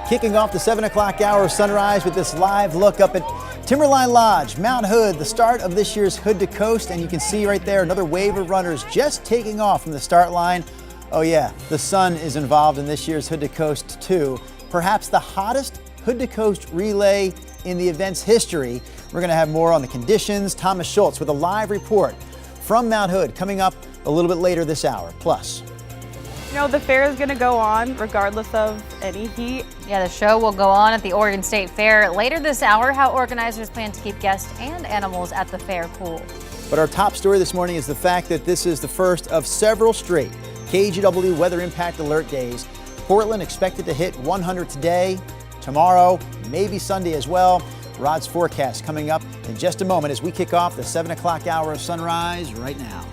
Kicking off the 7 o'clock hour sunrise with this live look up at Timberline Lodge, Mount Hood, the start of this year's Hood to Coast. And you can see right there another wave of runners just taking off from the start line. Oh yeah, the sun is involved in this year's Hood to Coast too. Perhaps the hottest Hood to Coast relay in the event's history. We're going to have more on the conditions. Thomas Schultz with a live report from Mount Hood coming up a little bit later this hour. Plus, you know, the fair is going to go on regardless of any heat. Yeah, the show will go on at the Oregon State Fair later this hour. How organizers plan to keep guests and animals at the fair cool. But our top story this morning is the fact that this is the first of several straight KGW weather impact alert days. Portland expected to hit 100 today, tomorrow, maybe Sunday as well. Rod's forecast coming up in just a moment as we kick off the 7 o'clock hour of sunrise right now.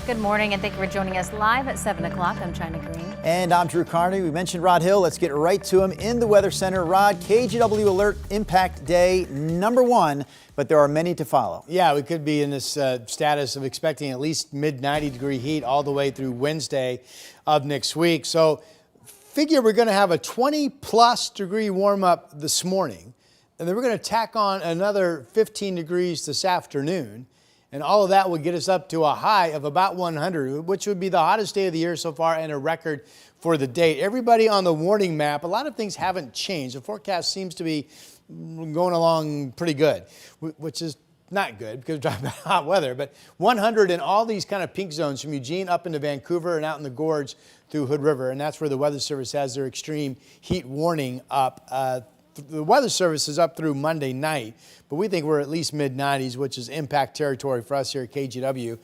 Good morning and thank you for joining us live at 7 o'clock. I'm China Green. And I'm Drew Carney. We mentioned Rod Hill. Let's get right to him in the Weather Center. Rod, KGW Alert Impact Day #1, but there are many to follow. Yeah, we could be in this status of expecting at least mid-90-degree heat all the way through Wednesday of next week. So figure we're going to have a 20-plus degree warm-up this morning, and then we're going to tack on another 15 degrees this afternoon. And all of that would get us up to a high of about 100, which would be the hottest day of the year so far and a record for the date. Everybody on the warning map, a lot of things haven't changed. The forecast seems to be going along pretty good, which is not good because we're talking about hot weather. But 100 in all these kind of pink zones from Eugene up into Vancouver and out in the gorge through Hood River. And that's where the Weather Service has their extreme heat warning up. The Weather Service is up through Monday night, but we think we're at least mid-90s, which is impact territory for us here at KGW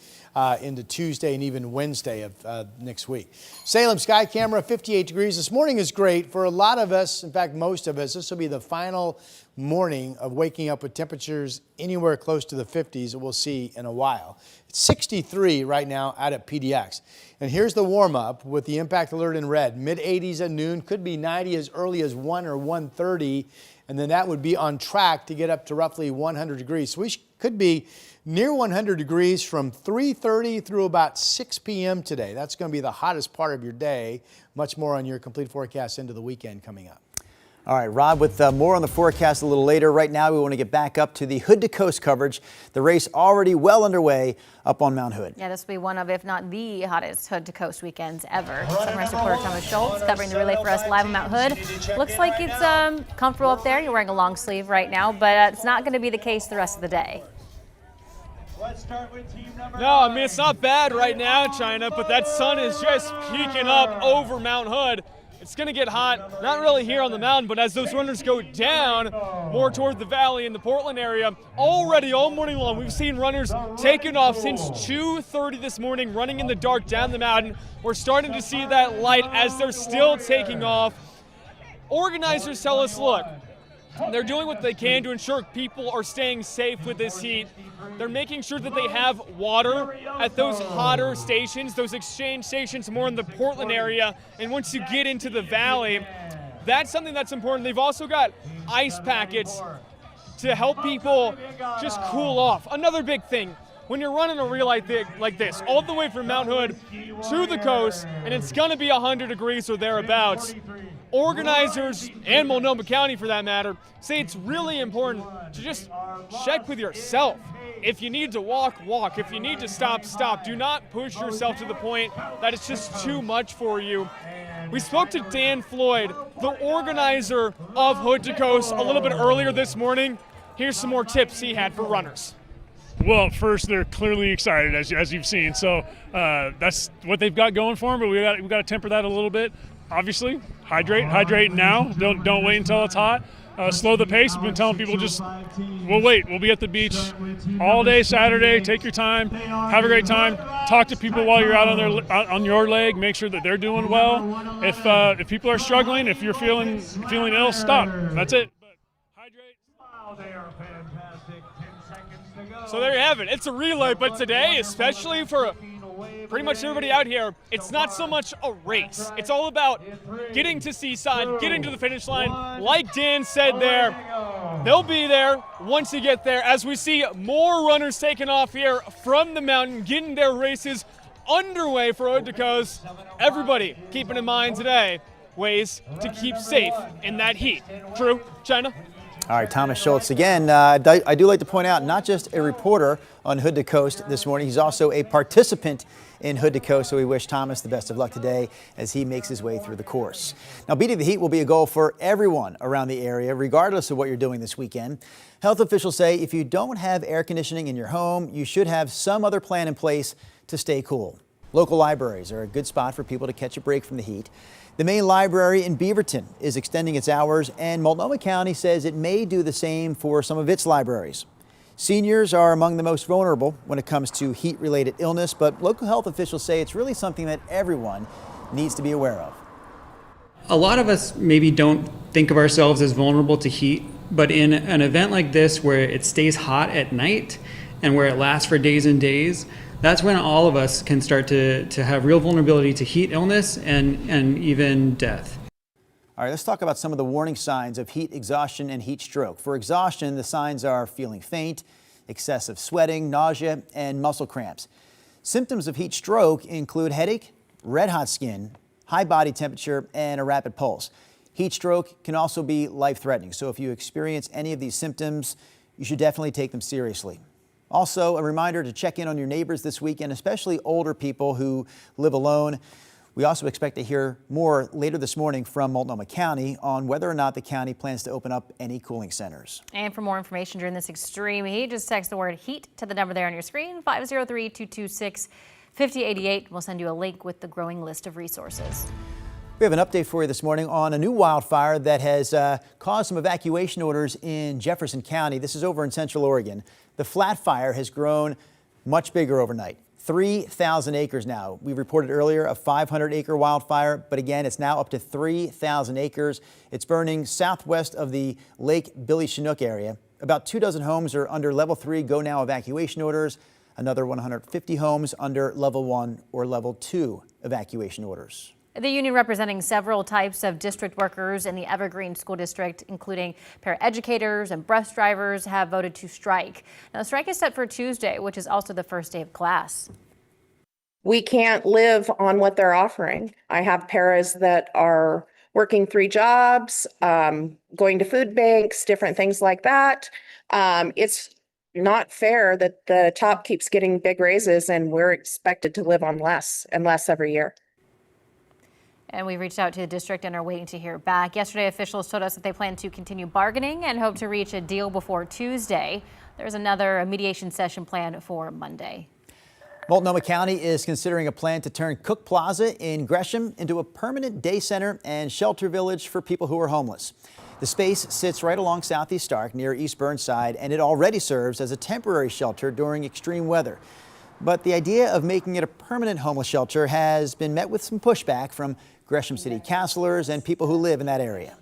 into Tuesday and even Wednesday of next week. Salem sky camera, 58 degrees. This morning is great for a lot of us. In fact, most of us. This will be the final morning of waking up with temperatures anywhere close to the 50s that we'll see in a while. It's 63 right now out at PDX. And here's the warm-up with the impact alert in red. Mid-80s at noon, could be 90 as early as 1 or 1:30, and then that would be on track to get up to roughly 100 degrees. So we could be near 100 degrees from 3:30 through about 6 p.m. today. That's going to be the hottest part of your day. Much more on your complete forecast into the weekend coming up. All right, Rob, with more on the forecast a little later. Right now, we want to get back up to the Hood to Coast coverage. The race already well underway up on Mount Hood. Yeah, this will be one of, if not the hottest Hood to Coast weekends ever. Sunrise reporter Thomas Schultz covering the relay for us live on Mount Hood. Looks like it's comfortable up there. You're wearing a long sleeve right now, but it's not going to be the case the rest of the day. Let's start with team number No, I mean, it's not bad right now, China, but that sun is just peeking up over Mount Hood. It's going to get hot, not really here on the mountain, but as those runners go down more toward the valley in the Portland area, already all morning long, we've seen runners taking off since 2:30 this morning, running in the dark down the mountain. We're starting to see that light as they're still taking off. Organizers tell us, look, they're doing what they can to ensure people are staying safe with this heat. They're making sure that they have water at those hotter stations, those exchange stations more in the Portland area. And once you get into the valley, that's something that's important. They've also got ice packets to help people just cool off. Another big thing, when you're running a relay like this, all the way from Mount Hood to the coast, and it's gonna be 100 degrees or thereabouts, organizers, and Multnomah County for that matter, say it's really important to just check with yourself. If you need to walk, walk. If you need to stop, stop. Do not push yourself to the point that it's just too much for you. We spoke to Dan Floyd, the organizer of Hood to Coast, a little bit earlier this morning. Here's some more tips he had for runners. Well, first, they're clearly excited, as you've seen. So that's what they've got going for them, but we got to temper that a little bit. Obviously, hydrate now. Don't wait until it's hot. Slow the pace. We've been telling people we'll wait. We'll be at the beach all day Saturday. Take your time. Have a great time. Talk to people while you're out on your leg. Make sure that they're doing well. If people are struggling, if you're feeling ill, stop. That's it. But hydrate. So there you have it. It's a relay, but today, especially for pretty much everybody out here, it's not so much a race. It's all about getting to Seaside, getting to the finish line. Like Dan said there, they'll be there once you get there as we see more runners taking off here from the mountain, getting their races underway for Hood to Coast. Everybody keeping in mind today ways to keep safe in that heat. True, China? All right, Thomas Schultz again. I do like to point out, not just a reporter on Hood to Coast this morning, he's also a participant in Hood to Coast, so we wish Thomas the best of luck today as he makes his way through the course. Now, beating the heat will be a goal for everyone around the area, regardless of what you're doing this weekend. Health officials say if you don't have air conditioning in your home, you should have some other plan in place to stay cool. Local libraries are a good spot for people to catch a break from the heat. The main library in Beaverton is extending its hours, and Multnomah County says it may do the same for some of its libraries. Seniors are among the most vulnerable when it comes to heat-related illness, but local health officials say it's really something that everyone needs to be aware of. A lot of us maybe don't think of ourselves as vulnerable to heat, but in an event like this where it stays hot at night and where it lasts for days and days, that's when all of us can start to have real vulnerability to heat illness and even death. All right, let's talk about some of the warning signs of heat exhaustion and heat stroke. For exhaustion, the signs are feeling faint, excessive sweating, nausea, and muscle cramps. Symptoms of heat stroke include headache, red hot skin, high body temperature, and a rapid pulse. Heat stroke can also be life-threatening, so if you experience any of these symptoms, you should definitely take them seriously. Also, a reminder to check in on your neighbors this weekend, especially older people who live alone. We also expect to hear more later this morning from Multnomah County on whether or not the county plans to open up any cooling centers. And for more information during this extreme heat, just text the word heat to the number there on your screen, 503-226-5088. We'll send you a link with the growing list of resources. We have an update for you this morning on a new wildfire that has caused some evacuation orders in Jefferson County. This is over in Central Oregon. The flat fire has grown much bigger overnight. 3,000 acres now. We reported earlier a 500-acre wildfire, but again, it's now up to 3,000 acres. It's burning southwest of the Lake Billy Chinook area. About 24 homes are under level 3 go now evacuation orders. Another 150 homes under level 1 or level 2 evacuation orders. The union representing several types of district workers in the Evergreen School District, including paraeducators and bus drivers, have voted to strike. Now, the strike is set for Tuesday, which is also the first day of class. We can't live on what they're offering. I have paras that are working 3 jobs, going to food banks, different things like that. It's not fair that the top keeps getting big raises and we're expected to live on less and less every year. And we reached out to the district and are waiting to hear back. Yesterday, officials told us that they plan to continue bargaining and hope to reach a deal before Tuesday. There's another mediation session planned for Monday. Multnomah County is considering a plan to turn Cook Plaza in Gresham into a permanent day center and shelter village for people who are homeless. The space sits right along Southeast Stark near East Burnside, and it already serves as a temporary shelter during extreme weather. But the idea of making it a permanent homeless shelter has been met with some pushback from Gresham City councilors and people who live in that area.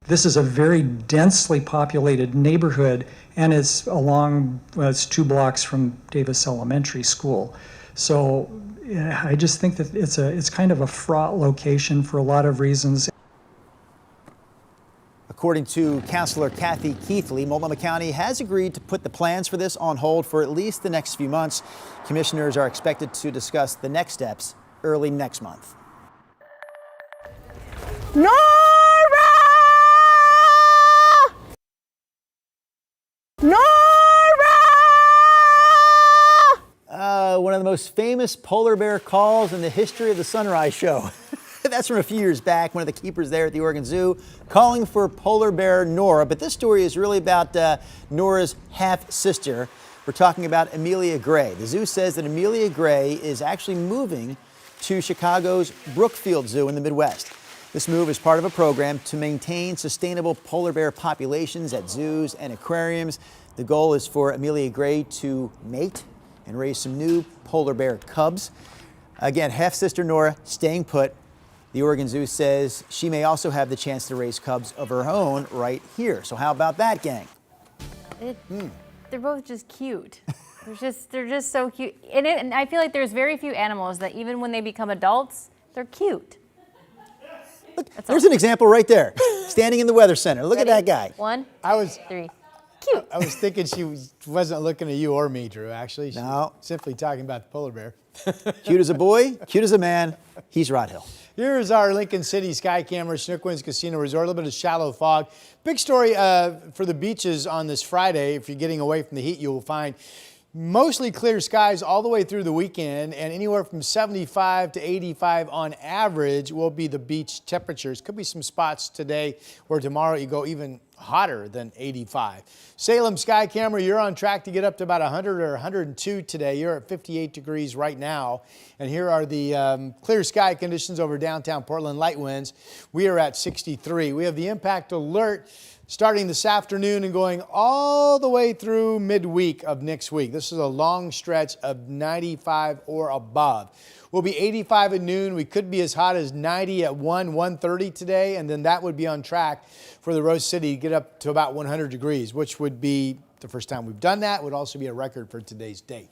This is a very densely populated neighborhood, and it's 2 blocks from Davis Elementary School. So I just think that it's kind of a fraught location for a lot of reasons. According to Councilor Kathy Keithley, Multnomah County has agreed to put the plans for this on hold for at least the next few months. Commissioners are expected to discuss the next steps early next month. Nora! Nora! One of the most famous polar bear calls in the history of the Sunrise Show. That's from a few years back, one of the keepers there at the Oregon Zoo calling for polar bear Nora. But this story is really about Nora's half-sister. We're talking about Amelia Gray. The zoo says that Amelia Gray is actually moving to Chicago's Brookfield Zoo in the Midwest. This move is part of a program to maintain sustainable polar bear populations at zoos and aquariums. The goal is for Amelia Gray to mate and raise some new polar bear cubs. Again, half-sister Nora staying put. The Oregon Zoo says she may also have the chance to raise cubs of her own right here. So how about that, gang? They're both just cute. They're just so cute. And I feel like there's very few animals that even when they become adults, they're cute. Look, there's an example right there, standing in the Weather Center. Look Ready? at that guy. 1, 3. cute. I was thinking she wasn't looking at you or me, Drew, actually. She No. was simply talking about the polar bear. Cute as a boy, cute as a man. He's Rod Hill. Here's our Lincoln City Sky Camera, Chinook Winds Casino Resort. A little bit of shallow fog. Big story for the beaches on this Friday. If you're getting away from the heat, you will find mostly clear skies all the way through the weekend, and anywhere from 75 to 85 on average will be the beach temperatures. Could be some spots today or tomorrow you go even hotter than 85. Salem Sky Camera, you're on track to get up to about 100 or 102 today. You're at 58 degrees right now. And here are the clear sky conditions over downtown Portland. Light winds. We are at 63. We have the impact alert starting this afternoon and going all the way through midweek of next week. This is a long stretch of 95 or above. We'll be 85 at noon. We could be as hot as 90 at 1:30 today, and then that would be on track for the Rose City to get up to about 100 degrees, which would be the first time we've done that. Would also be a record for today's date.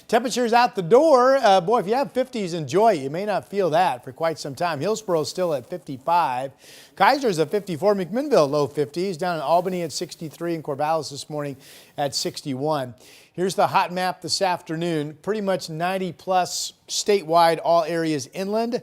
Temperatures out the door. Boy, if you have 50s, enjoy it. You may not feel that for quite some time. Hillsboro's still at 55. Kaiser's at 54. McMinnville, low 50s. Down in Albany at 63. And Corvallis this morning at 61. Here's the hot map this afternoon. Pretty much 90 plus statewide, all areas inland.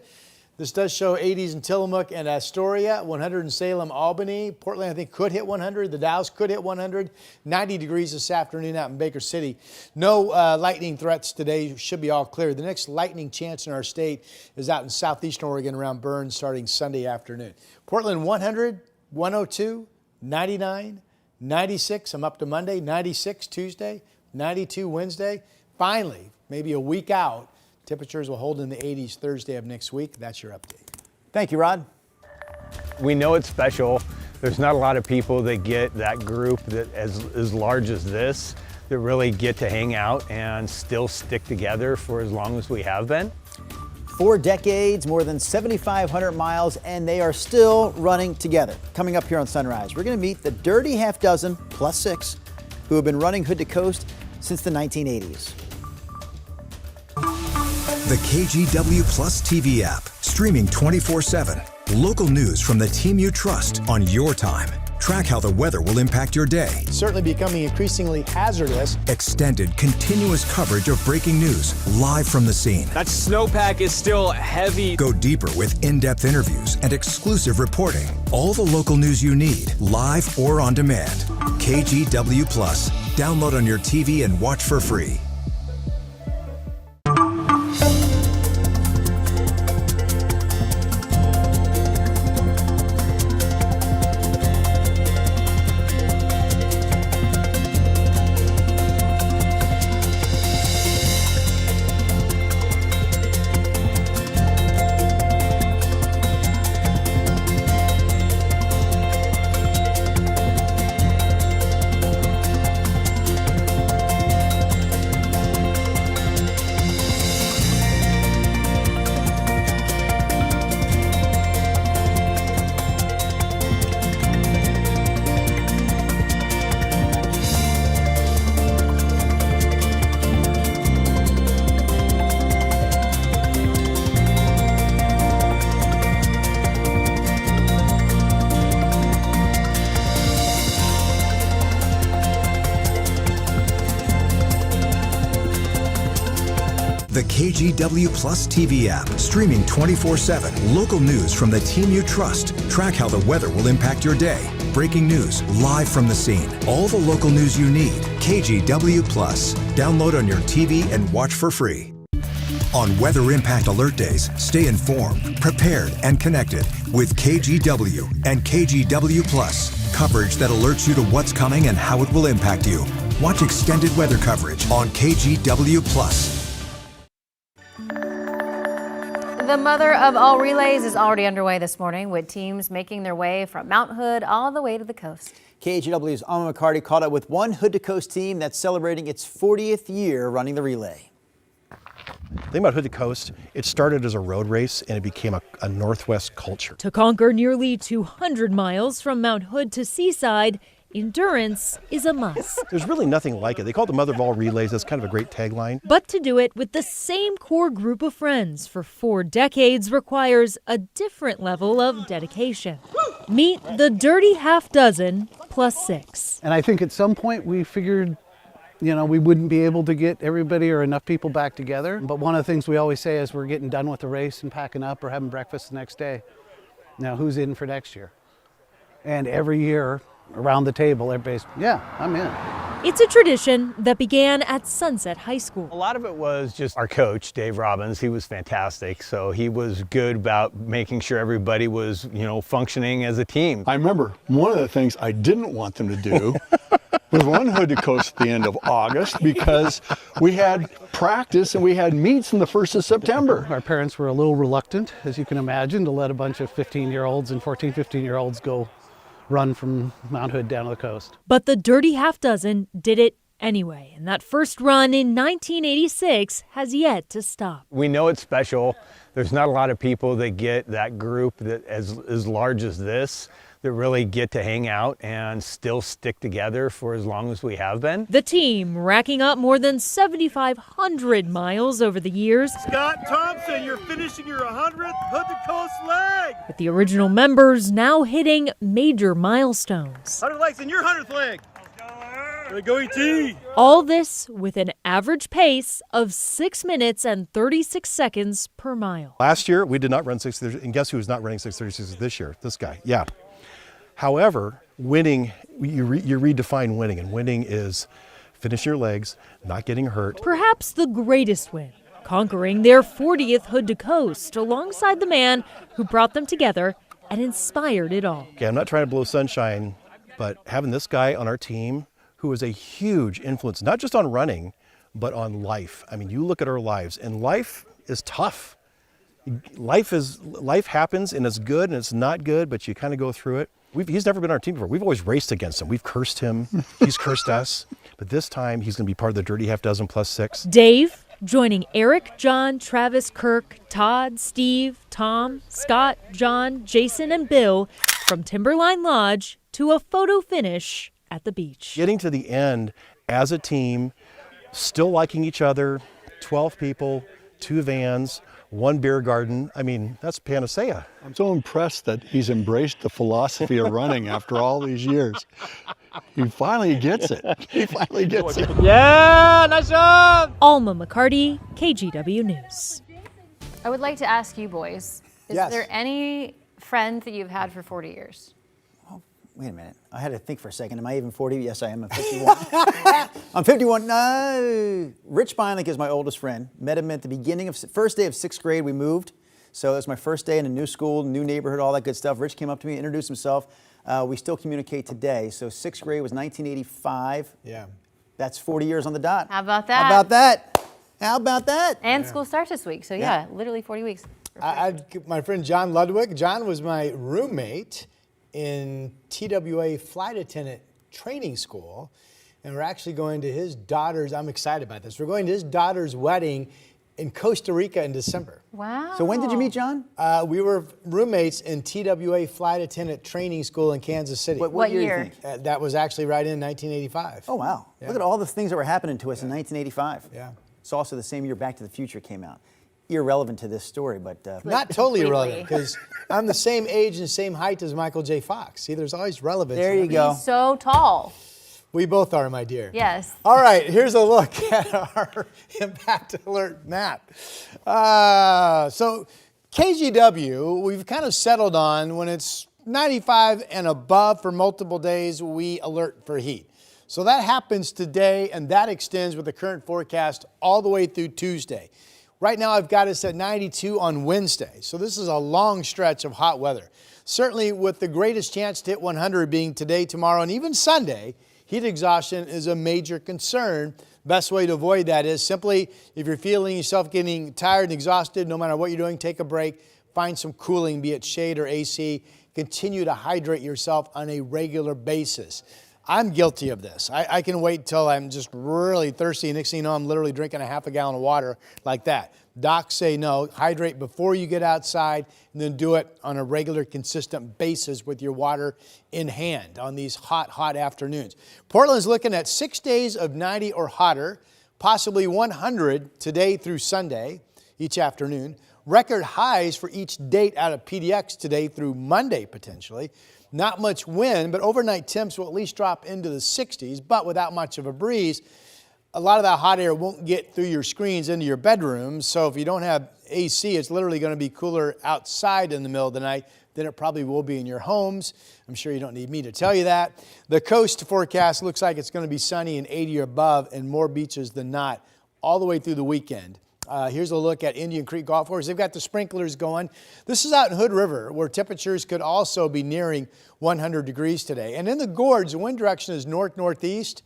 This does show 80s in Tillamook and Astoria, 100 in Salem, Albany. Portland, I think, could hit 100. The Dalles could hit 100. 90 degrees this afternoon out in Baker City. No lightning threats today. Should be all clear. The next lightning chance in our state is out in southeastern Oregon around Burns starting Sunday afternoon. Portland, 100, 102, 99, 96. I'm up to Monday, 96 Tuesday, 92 Wednesday. Finally, maybe a week out, temperatures will hold in the 80s Thursday of next week. That's your update. Thank you, Rod. We know it's special. There's not a lot of people that get that group that as large as this that really get to hang out and still stick together for as long as we have been. 4 decades, more than 7,500 miles, and they are still running together. Coming up here on Sunrise, we're going to meet the Dirty Half Dozen plus 6 who have been running Hood to Coast since the 1980s. The KGW Plus TV app, streaming 24/7. Local news from the team you trust on your time. Track how the weather will impact your day. Certainly becoming increasingly hazardous. Extended, continuous coverage of breaking news, live from the scene. That snowpack is still heavy. Go deeper with in-depth interviews and exclusive reporting. All the local news you need, live or on demand. KGW Plus. Download on your TV and watch for free. The KGW Plus TV app, streaming 24/7. Local news from the team you trust. Track how the weather will impact your day. Breaking news, live from the scene. All the local news you need. KGW Plus. Download on your TV and watch for free. On Weather Impact Alert Days, stay informed, prepared, and connected with KGW and KGW Plus. Coverage that alerts you to what's coming and how it will impact you. Watch extended weather coverage on KGW Plus. The mother of all relays is already underway this morning with teams making their way from Mount Hood all the way to the coast. KGW's Alma McCarty caught up with one Hood to Coast team that's celebrating its 40th year running the relay. The thing about Hood to Coast, it started as a road race and it became a Northwest culture. To conquer nearly 200 miles from Mount Hood to Seaside, endurance is a must. There's really nothing like it. They call it the mother of all relays. That's kind of a great tagline. But to do it with the same core group of friends for 4 decades requires a different level of dedication. Meet the Dirty Half Dozen +6. And I think at some point we figured, you know, we wouldn't be able to get everybody or enough people back together. But one of the things we always say is we're getting done with the race and packing up or having breakfast the next day. Now, who's in for next year? And every year around the table, everybody's, yeah, I'm in. It's a tradition that began at Sunset High School. A lot of it was just our coach, Dave Robbins. He was fantastic. So he was good about making sure everybody was, you know, functioning as a team. I remember one of the things I didn't want them to do was run Hood to Coast at the end of August because we had practice and we had meets on the 1st of September. Our parents were a little reluctant, as you can imagine, to let a bunch of 15-year-olds and 14, 15-year-olds go run from Mount Hood down to the coast. But the Dirty Half Dozen did it anyway, and that first run in 1986 has yet to stop. We know it's special. There's not a lot of people that get that group that as large as this that really get to hang out and still stick together for as long as we have been. The team racking up more than 7,500 miles over the years. Scott Thompson, you're finishing your 100th Hood to Coast leg. With the original members now hitting major milestones. 100 legs in your 100th leg. Way to go, ET. All this with an average pace of 6 minutes and 36 seconds per mile. Last year, we did not run 6:36, and guess who's not running 6:36 this year? This guy, yeah. However, winning, you redefine winning, and winning is finishing your legs, not getting hurt. Perhaps the greatest win, conquering their 40th Hood to Coast alongside the man who brought them together and inspired it all. Okay, I'm not trying to blow sunshine, but having this guy on our team who is a huge influence, not just on running, but on life. I mean, you look at our lives, and life is tough. Life happens, and it's good and it's not good, but you kind of go through it. He's never been on our team before. We've always raced against him. We've cursed him. He's cursed us. But this time, he's going to be part of the Dirty Half Dozen +6. Dave joining Eric, John, Travis, Kirk, Todd, Steve, Tom, Scott, John, Jason, and Bill from Timberline Lodge to a photo finish at the beach. Getting to the end as a team, still liking each other, 12 people, 2 vans, 1 beer garden. I mean, that's panacea. I'm so impressed that he's embraced the philosophy of running after all these years. He finally gets it. He finally gets it. Yeah, nice job! Alma McCarty, KGW News. I would like to ask you boys, is Yes. there any friend that you've had for 40 years? Wait a minute. I had to think for a second. Am I even 40? Yes, I am. I'm 51. I'm 51. No. Rich Beinlich is my oldest friend. Met him at the beginning of first day of 6th grade. We moved. So it was my first day in a new school, new neighborhood, all that good stuff. Rich came up to me, introduced himself. We still communicate today. So 6th grade was 1985. Yeah. That's 40 years on the dot. How about that? How about that? How about that? And school starts this week, so yeah, literally 40 weeks. My friend John Ludwig. John was my roommate in TWA flight attendant training school, and we're actually going to his daughter's, I'm excited about this, we're going to his daughter's wedding in Costa Rica in December. Wow. So when did you meet John? We were roommates in TWA flight attendant training school in Kansas City. What year do you think? That was actually right in 1985. Oh, wow. Yeah. Look at all the things that were happening to us in 1985. Yeah. It's also the same year Back to the Future came out. Irrelevant to this story, but... Not totally irrelevant, because I'm the same age and same height as Michael J. Fox. See, there's always relevance. There you go. He's so tall. We both are, my dear. Yes. All right, here's a look at our Impact Alert map. So KGW, we've kind of settled on when it's 95 and above for multiple days, we alert for heat. So that happens today, and that extends with the current forecast all the way through Tuesday. Right now, I've got us at 92 on Wednesday. So this is a long stretch of hot weather. Certainly with the greatest chance to hit 100 being today, tomorrow, and even Sunday, heat exhaustion is a major concern. Best way to avoid that is simply, if you're feeling yourself getting tired and exhausted, no matter what you're doing, take a break, find some cooling, be it shade or AC. Continue to hydrate yourself on a regular basis. I'm guilty of this. I can wait till I'm just really thirsty, and next thing you know, I'm literally drinking a half a gallon of water like that. Docs say no, hydrate before you get outside, and then do it on a regular, consistent basis with your water in hand on these hot, hot afternoons. Portland's looking at 6 days of 90 or hotter, possibly 100 today through Sunday, each afternoon. Record highs for each date out of PDX today through Monday, potentially. Not much wind, but overnight temps will at least drop into the 60s, but without much of a breeze. A lot of that hot air won't get through your screens into your bedrooms, so if you don't have AC, it's literally going to be cooler outside in the middle of the night than it probably will be in your homes. I'm sure you don't need me to tell you that. The coast forecast looks like it's going to be sunny and 80 or above and more beaches than not all the way through the weekend. Here's a look at Indian Creek Golf Course. They've got the sprinklers going. This is out in Hood River, where temperatures could also be nearing 100 degrees today. And in the gorge, the wind direction is north-northeast.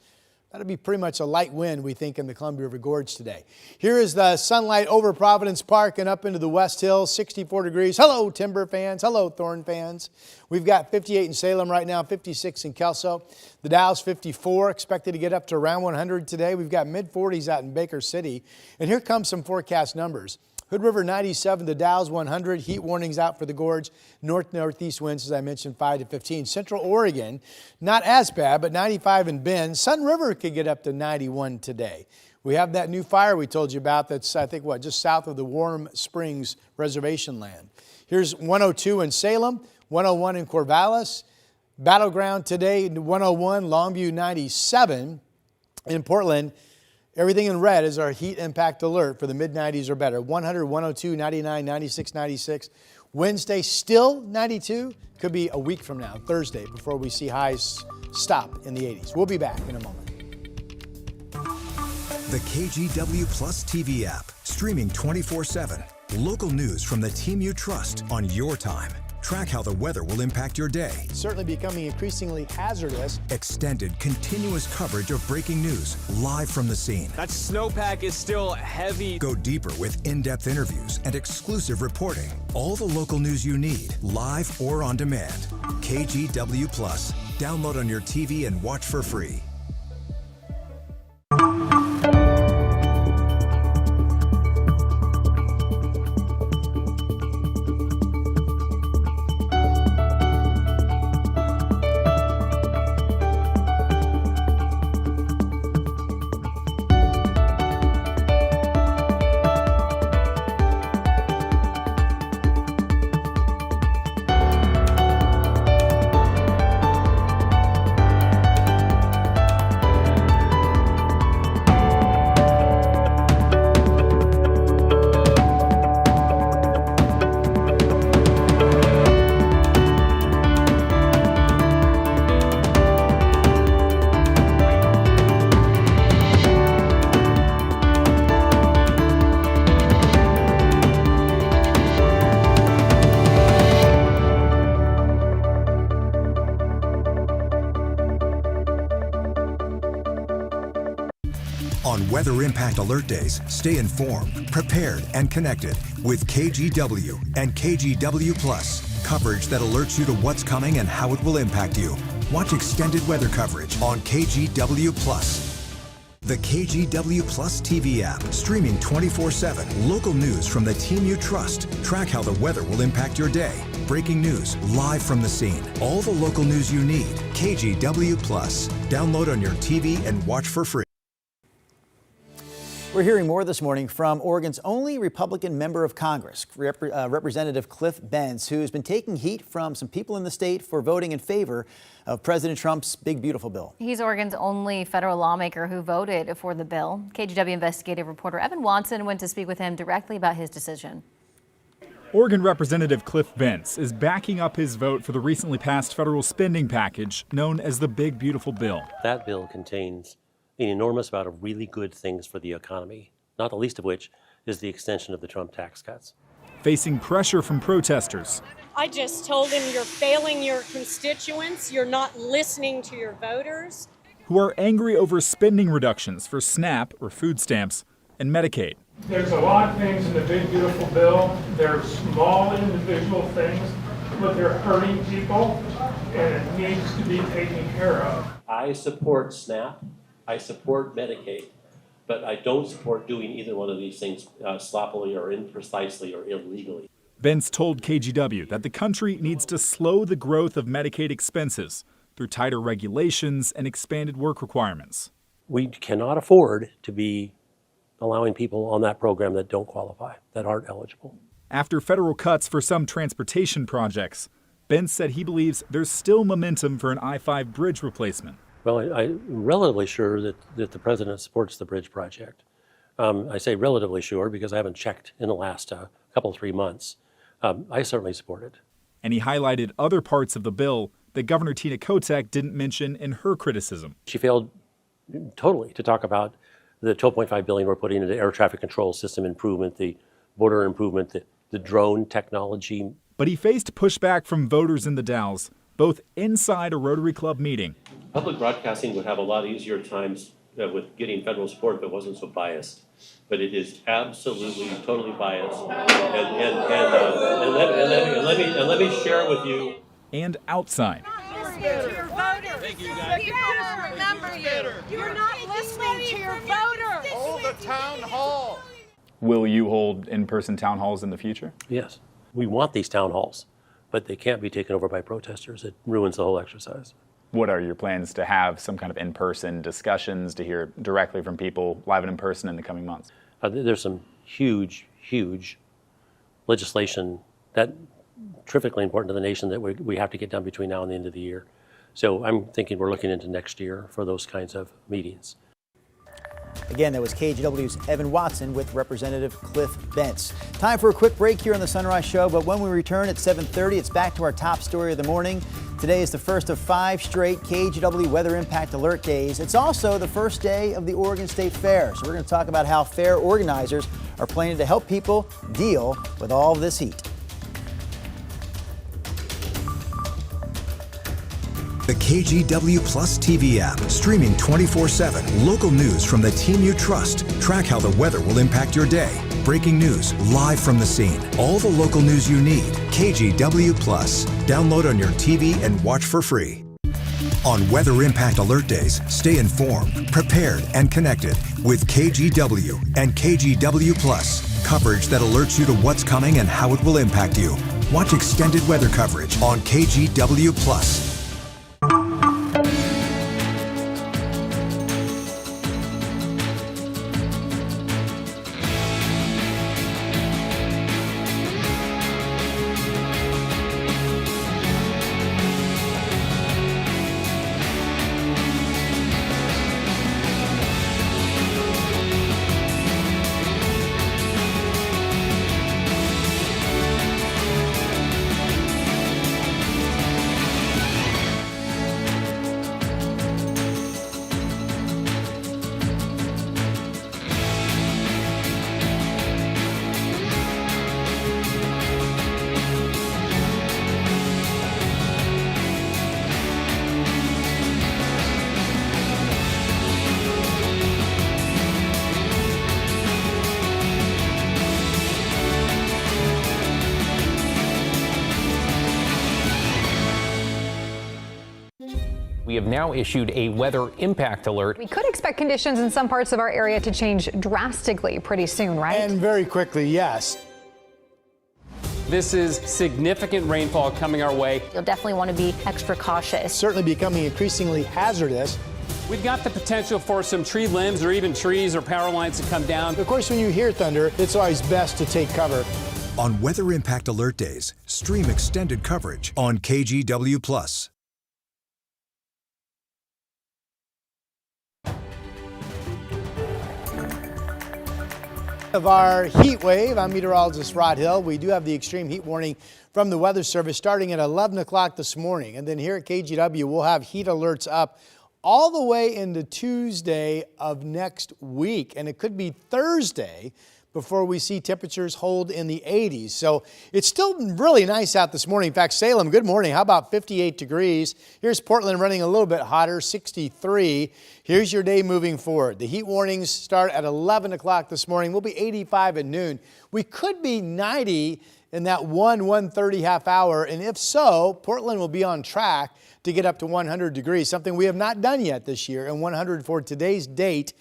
That'll be pretty much a light wind, we think, in the Columbia River Gorge today. Here is the sunlight over Providence Park and up into the West Hills, 64 degrees. Hello, Timber fans. Hello, Thorn fans. We've got 58 in Salem right now, 56 in Kelso. The Dow's 54, expected to get up to around 100 today. We've got mid-40s out in Baker City. And here comes some forecast numbers. Hood River 97, the Dow's 100, heat warnings out for the gorge. North-northeast winds, as I mentioned, 5 to 15. Central Oregon, not as bad, but 95 in Bend. Sun River could get up to 91 today. We have that new fire we told you about that's, I think, just south of the Warm Springs Reservation land. Here's 102 in Salem, 101 in Corvallis. Battleground today, 101, Longview 97. In Portland, everything in red is our heat impact alert for the mid-90s or better. 100, 102, 99, 96, 96. Wednesday, still 92. Could be a week from now, Thursday, before we see highs stop in the 80s. We'll be back in a moment. The KGW Plus TV app, streaming 24/7. Local news from the team you trust on your time. Track how the weather will impact your day. Certainly becoming increasingly hazardous. Extended, continuous coverage of breaking news, live from the scene. That snowpack is still heavy. Go deeper with in-depth interviews and exclusive reporting. All the local news you need, live or on demand. KGW Plus. Download on your TV and watch for free. On Weather Impact Alert Days, stay informed, prepared, and connected with KGW and KGW Plus. Coverage that alerts you to what's coming and how it will impact you. Watch extended weather coverage on KGW Plus. The KGW Plus TV app, streaming 24/7. Local news from the team you trust. Track how the weather will impact your day. Breaking news, live from the scene. All the local news you need. KGW Plus. Download on your TV and watch for free. We're hearing more this morning from Oregon's only Republican member of Congress, Representative Cliff Benz, who's been taking heat from some people in the state for voting in favor of President Trump's big, beautiful bill. He's Oregon's only federal lawmaker who voted for the bill. KGW investigative reporter Evan Watson went to speak with him directly about his decision. Oregon Representative Cliff Benz is backing up his vote for the recently passed federal spending package known as the Big Beautiful Bill. That bill contains an enormous amount of really good things for the economy, not the least of which is the extension of the Trump tax cuts. Facing pressure from protesters. I just told him you're failing your constituents, you're not listening to your voters. Who are angry over spending reductions for SNAP or food stamps and Medicaid. There's a lot of things in the Big Beautiful Bill. They're small individual things, but they're hurting people and it needs to be taken care of. I support SNAP. I support Medicaid, but I don't support doing either one of these things sloppily or imprecisely or illegally. Benz told KGW that the country needs to slow the growth of Medicaid expenses through tighter regulations and expanded work requirements. We cannot afford to be allowing people on that program that don't qualify, that aren't eligible. After federal cuts for some transportation projects, Bentz said he believes there's still momentum for an I-5 bridge replacement. Well, I'm relatively sure that the president supports the bridge project. I say relatively sure because I haven't checked in the last couple, 3 months. I certainly support it. And he highlighted other parts of the bill that Governor Tina Kotek didn't mention in her criticism. She failed totally to talk about the $12.5 billion we're putting into air traffic control system improvement, the border improvement, the drone technology. But he faced pushback from voters in the Dalles, both inside a Rotary Club meeting. Public broadcasting would have a lot easier times with getting federal support if it wasn't so biased. But it is absolutely, totally biased. And let me share with you. And outside. Thank you, guys. Remember you. You're not listening to your voters. Hold the town hall. Will you hold in-person town halls in the future? Yes. We want these town halls, but they can't be taken over by protesters. It ruins the whole exercise. What are your plans to have some kind of in-person discussions to hear directly from people live and in person in the coming months? There's some huge legislation that terrifically important to the nation that we have to get done between now and the end of the year. So I'm thinking we're looking into next year for those kinds of meetings. Again, that was KGW's Evan Watson with Representative Cliff Bentz. Time for a quick break here on the Sunrise Show, but when we return at 7:30, it's back to our top story of the morning. Today is the first of 5 straight KGW Weather Impact Alert days. It's also the first day of the Oregon State Fair, so we're going to talk about how fair organizers are planning to help people deal with all of this heat. The KGW Plus TV app, streaming 24/7. Local news from the team you trust. Track how the weather will impact your day. Breaking news live from the scene. All the local news you need. KGW Plus. Download on your TV and watch for free. On Weather Impact Alert Days, stay informed, prepared, and connected with KGW and KGW Plus. Coverage that alerts you to what's coming and how it will impact you. Watch extended weather coverage on KGW Plus. We have now issued a weather impact alert. We could expect conditions in some parts of our area to change drastically pretty soon, right? And very quickly, yes. This is significant rainfall coming our way. You'll definitely want to be extra cautious. Certainly becoming increasingly hazardous. We've got the potential for some tree limbs or even trees or power lines to come down. Of course, when you hear thunder, it's always best to take cover. On Weather Impact Alert Days, stream extended coverage on KGW Plus. Of our heat wave, I'm meteorologist Rod Hill. We do have the extreme heat warning from the Weather Service starting at 11 o'clock this morning. And then here at KGW, we'll have heat alerts up all the way into Tuesday of next week. And it could be Thursday before we see temperatures hold in the 80s. So it's still really nice out this morning. In fact, Salem, good morning. How about 58 degrees? Here's Portland running a little bit hotter, 63. Here's your day moving forward. The heat warnings start at 11 o'clock this morning. We'll be 85 at noon. We could be 90 in that 1:30 half hour. And if so, Portland will be on track to get up to 100 degrees, something we have not done yet this year. And 100 for today's date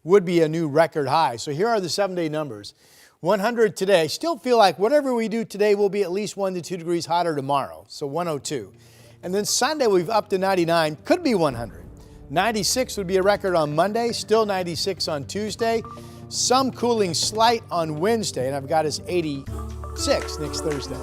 would be a new record high. So here are the 7-day numbers. 100 today. Still feel like whatever we do today will be at least 1 to 2 degrees hotter tomorrow. So 102. And then Sunday we've up to 99. Could be 100. 96 would be a record on Monday. Still 96 on Tuesday. Some cooling slight on Wednesday. And I've got us 86 next Thursday.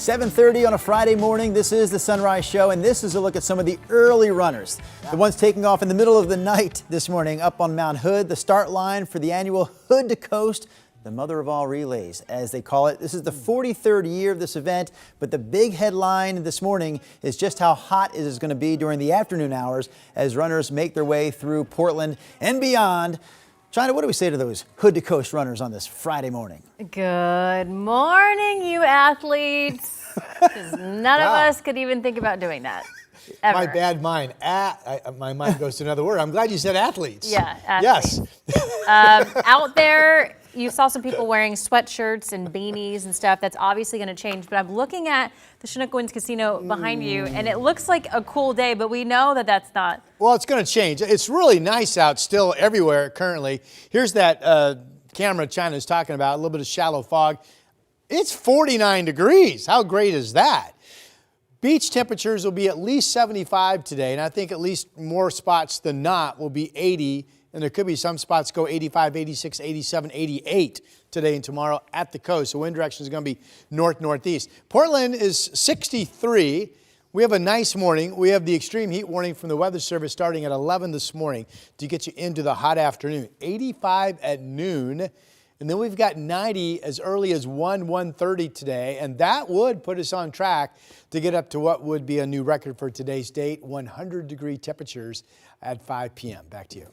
7:30 on a Friday morning. This is the Sunrise Show, and this is a look at some of the early runners. The ones taking off in the middle of the night this morning up on Mount Hood, the start line for the annual Hood to Coast, the mother of all relays, as they call it. This is the 43rd year of this event, but the big headline this morning is just how hot it is going to be during the afternoon hours as runners make their way through Portland and beyond. China, what do we say to those Hood to Coast runners on this Friday morning? Good morning, you athletes. 'Cause none of us could even think about doing that. Ever. My bad mind. My mind goes to another word. I'm glad you said athletes. Yeah, athletes. Yes. Out there, you saw some people wearing sweatshirts and beanies and stuff. That's obviously going to change. But I'm looking at the Chinook Winds Casino behind you, and it looks like a cool day, but we know that that's not. Well, it's going to change. It's really nice out still everywhere currently. Here's that camera China's talking about, a little bit of shallow fog. It's 49 degrees. How great is that? Beach temperatures will be at least 75 today, and I think at least more spots than not will be 80, and there could be some spots go 85, 86, 87, 88 today and tomorrow at the coast. So wind direction is going to be north-northeast. Portland is 63. We have a nice morning. We have the extreme heat warning from the Weather Service starting at 11 this morning to get you into the hot afternoon. 85 at noon. And then we've got 90 as early as 1:30 today, and that would put us on track to get up to what would be a new record for today's date, 100-degree temperatures at 5 p.m. Back to you.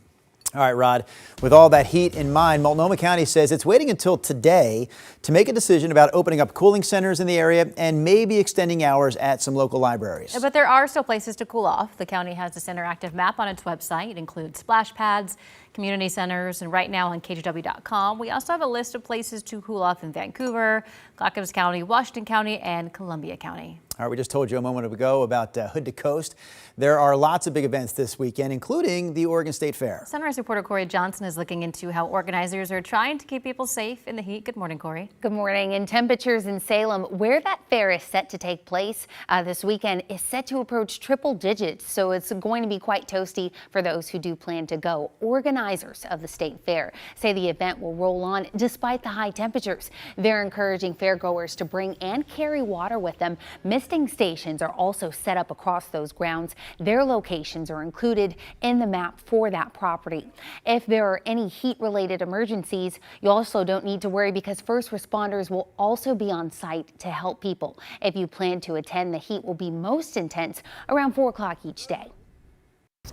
All right, Rod, with all that heat in mind, Multnomah County says it's waiting until today to make a decision about opening up cooling centers in the area and maybe extending hours at some local libraries. But there are still places to cool off. The county has this interactive map on its website. It includes splash pads, community centers, and right now on KGW.com, we also have a list of places to cool off in Vancouver, Clackamas County, Washington County, and Columbia County. All right, we just told you a moment ago about Hood to Coast. There are lots of big events this weekend, including the Oregon State Fair. Sunrise reporter Corey Johnson is looking into how organizers are trying to keep people safe in the heat. Good morning, Corey. Good morning. And temperatures in Salem, where that fair is set to take place this weekend, is set to approach triple digits. So it's going to be quite toasty for those who do plan to go. Organizers of the state fair say the event will roll on despite the high temperatures. They're encouraging fairgoers to bring and carry water with them. Misting stations are also set up across those grounds. Their locations are included in the map for that property. If there are any heat-related emergencies, you also don't need to worry because first responders will also be on site to help people. If you plan to attend, the heat will be most intense around 4 o'clock each day.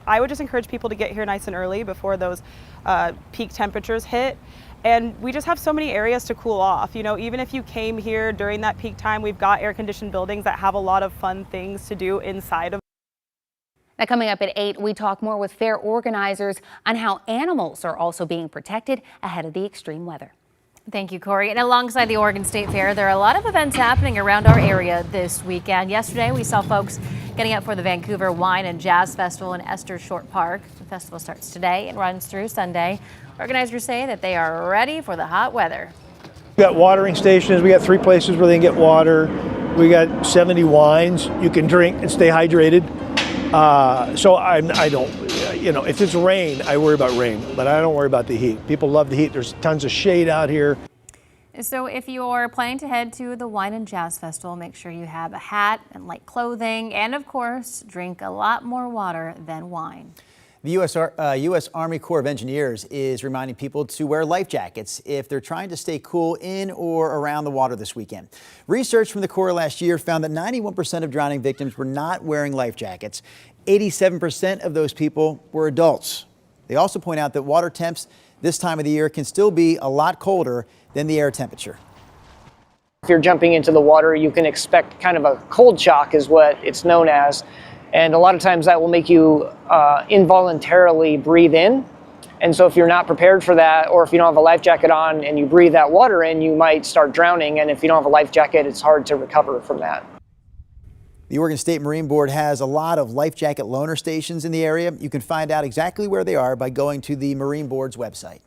I would just encourage people to get here nice and early before those peak temperatures hit. And we just have so many areas to cool off. You know, even if you came here during that peak time, we've got air-conditioned buildings that have a lot of fun things to do inside of. Now, coming up at 8, we talk more with fair organizers on how animals are also being protected ahead of the extreme weather. Thank you, Corey. And alongside the Oregon State Fair, there are a lot of events happening around our area this weekend. Yesterday, we saw folks getting up for the Vancouver Wine and Jazz Festival in Esther Short Park. The festival starts today and runs through Sunday. Organizers say that they are ready for the hot weather. We got watering stations. We got 3 places where they can get water. We got 70 wines you can drink and stay hydrated. So I don't, you know, if it's rain, I worry about rain, but I don't worry about the heat. People love the heat. There's tons of shade out here. So if you're planning to head to the Wine and Jazz Festival, make sure you have a hat and light clothing, and of course, drink a lot more water than wine. The U.S. Army Corps of Engineers is reminding people to wear life jackets if they're trying to stay cool in or around the water this weekend. Research from the Corps last year found that 91% of drowning victims were not wearing life jackets. 87% of those people were adults. They also point out that water temps this time of the year can still be a lot colder than the air temperature. If you're jumping into the water, you can expect kind of a cold shock is what it's known as. And a lot of times that will make you involuntarily breathe in. And so if you're not prepared for that, or if you don't have a life jacket on and you breathe that water in, you might start drowning. And if you don't have a life jacket, it's hard to recover from that. The Oregon State Marine Board has a lot of life jacket loaner stations in the area. You can find out exactly where they are by going to the Marine Board's website.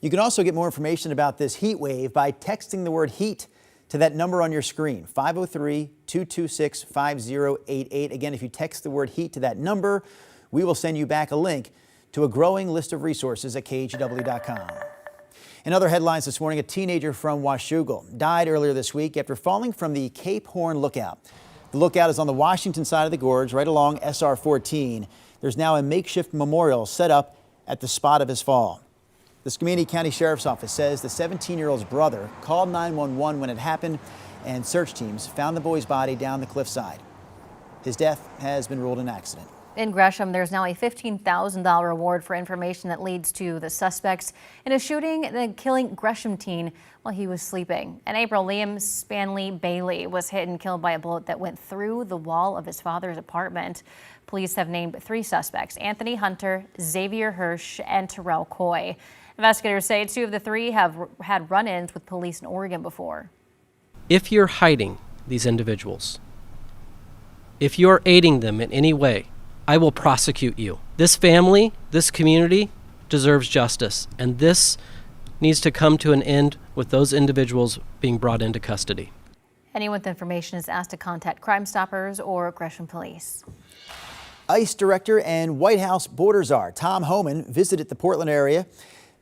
You can also get more information about this heat wave by texting the word heat to that number on your screen, 503-226-5088. Again, if you text the word heat to that number, we will send you back a link to a growing list of resources at KGW.com. In other headlines this morning, a teenager from Washougal died earlier this week after falling from the Cape Horn lookout. The lookout is on the Washington side of the gorge, right along SR 14. There's now a makeshift memorial set up at the spot of his fall. The Skamania County Sheriff's Office says the 17-year-old's brother called 911 when it happened, and search teams found the boy's body down the cliffside. His death has been ruled an accident. In Gresham, there's now a $15,000 reward for information that leads to the suspects in a shooting that killing Gresham teen while he was sleeping. In April, Liam Spanley Bailey was hit and killed by a bullet that went through the wall of his father's apartment. Police have named 3 suspects: Anthony Hunter, Xavier Hirsch, and Terrell Coy. Investigators say 2 of the 3 have had run-ins with police in Oregon before. If you're hiding these individuals, if you're aiding them in any way, I will prosecute you. This family, this community deserves justice, and this needs to come to an end with those individuals being brought into custody. Anyone with information is asked to contact Crime Stoppers or Gresham Police. ICE Director and White House Border Czar Tom Homan visited the Portland area.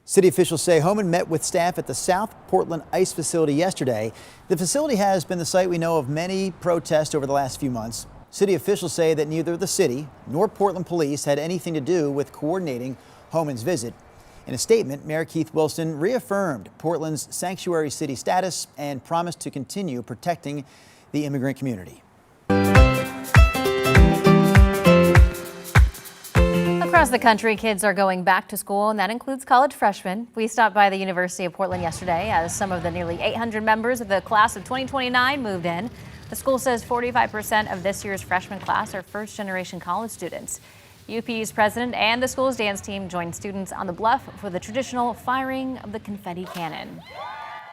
City officials say Homan met with staff at the South Portland ICE facility yesterday. The facility has been the site we know of many protests over the last few months. City officials say that neither the city nor Portland police had anything to do with coordinating Homan's visit. In a statement, Mayor Keith Wilson reaffirmed Portland's sanctuary city status and promised to continue protecting the immigrant community. Across the country, kids are going back to school, and that includes college freshmen. We stopped by the University of Portland yesterday as some of the nearly 800 members of the class of 2029 moved in. The school says 45% of this year's freshman class are first-generation college students. UP's president and the school's dance team joined students on the bluff for the traditional firing of the confetti cannon.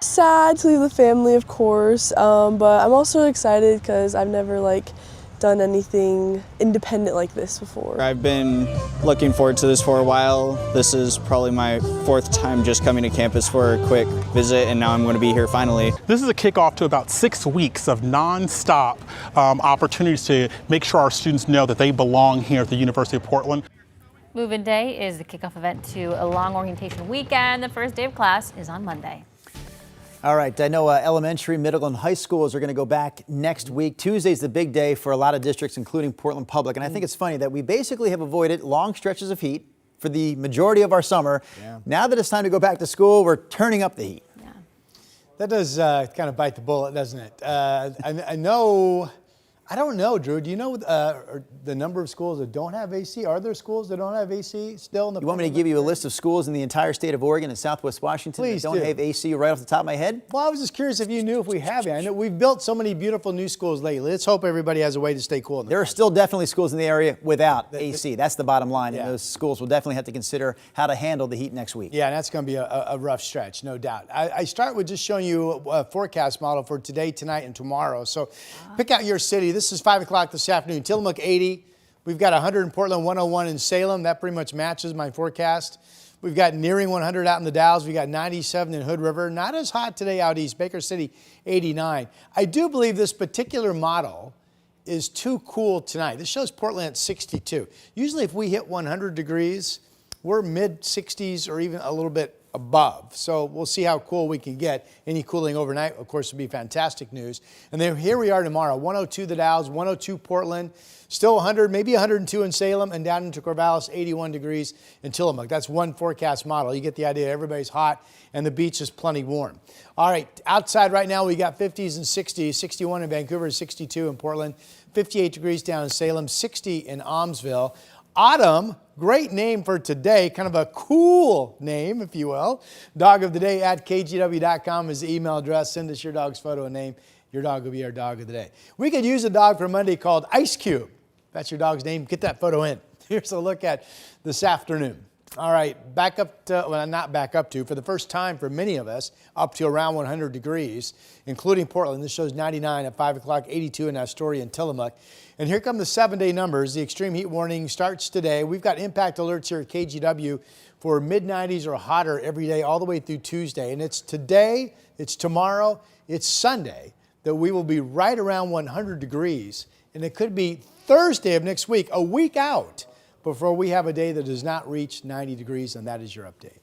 Sad to leave the family, of course, but I'm also excited because I've never done anything independent like this before. I've been looking forward to this for a while. This is probably my 4th time just coming to campus for a quick visit, and now I'm going to be here finally. This is a kickoff to about 6 weeks of non-stop opportunities to make sure our students know that they belong here at the University of Portland. Move-in day is the kickoff event to a long orientation weekend. The first day of class is on Monday. All right, I know elementary, middle, and high schools are going to go back next week. Tuesday's the big day for a lot of districts, including Portland Public. And I think it's funny that we basically have avoided long stretches of heat for the majority of our summer. Yeah. Now that it's time to go back to school, we're turning up the heat. Yeah. That does kind of bite the bullet, doesn't it? I don't know, Drew. Do you know the number of schools that don't have AC? Are there schools that don't have AC still in the? You want me to give you a list of schools in the entire state of Oregon and Southwest Washington that don't have AC right off the top of my head? Well, I was just curious if you knew if we have it. I know we've built so many beautiful new schools lately. Let's hope everybody has a way to stay cool. There are still definitely schools in the area without AC. That's the bottom line. Yeah. And those schools will definitely have to consider how to handle the heat next week. Yeah, and that's going to be a rough stretch, no doubt. I start with just showing you a forecast model for today, tonight, and tomorrow. So pick out your city. This is 5 o'clock this afternoon. Tillamook 80. We've got 100 in Portland, 101 in Salem. That pretty much matches my forecast. We've got nearing 100 out in the Dalles. We got 97 in Hood River. Not as hot today out east. Baker City, 89. I do believe this particular model is too cool tonight. This shows Portland at 62. Usually if we hit 100 degrees, we're mid 60s or even a little bit above. So we'll see how cool we can get. Any cooling overnight, of course, would be fantastic news. And then here we are tomorrow, 102 the Dalles, 102 Portland, still 100, maybe 102 in Salem, and down into Corvallis, 81 degrees in Tillamook. That's one forecast model. You get the idea. Everybody's hot, and the beach is plenty warm. All right, outside right now, we got 50s and 60s, 61 in Vancouver, 62 in Portland, 58 degrees down in Salem, 60 in Almsville. Autumn, great name for today, kind of a cool name, if you will. Dog of the day at kgw.com is the email address. Send us your dog's photo and name. Your dog will be our dog of the day. We could use a dog for Monday called Ice Cube. If that's your dog's name, get that photo in. Here's a look at this afternoon. All right, back up to, well, not back up to, for the first time for many of us, up to around 100 degrees, including Portland. This shows 99 at 5 o'clock, 82 in Astoria and Tillamook. And here come the 7-day numbers. The extreme heat warning starts today. We've got impact alerts here at KGW for mid-90s or hotter every day all the way through Tuesday. And it's today, it's tomorrow, it's Sunday that we will be right around 100 degrees. And it could be Thursday of next week, a week out, before we have a day that does not reach 90 degrees, and that is your update.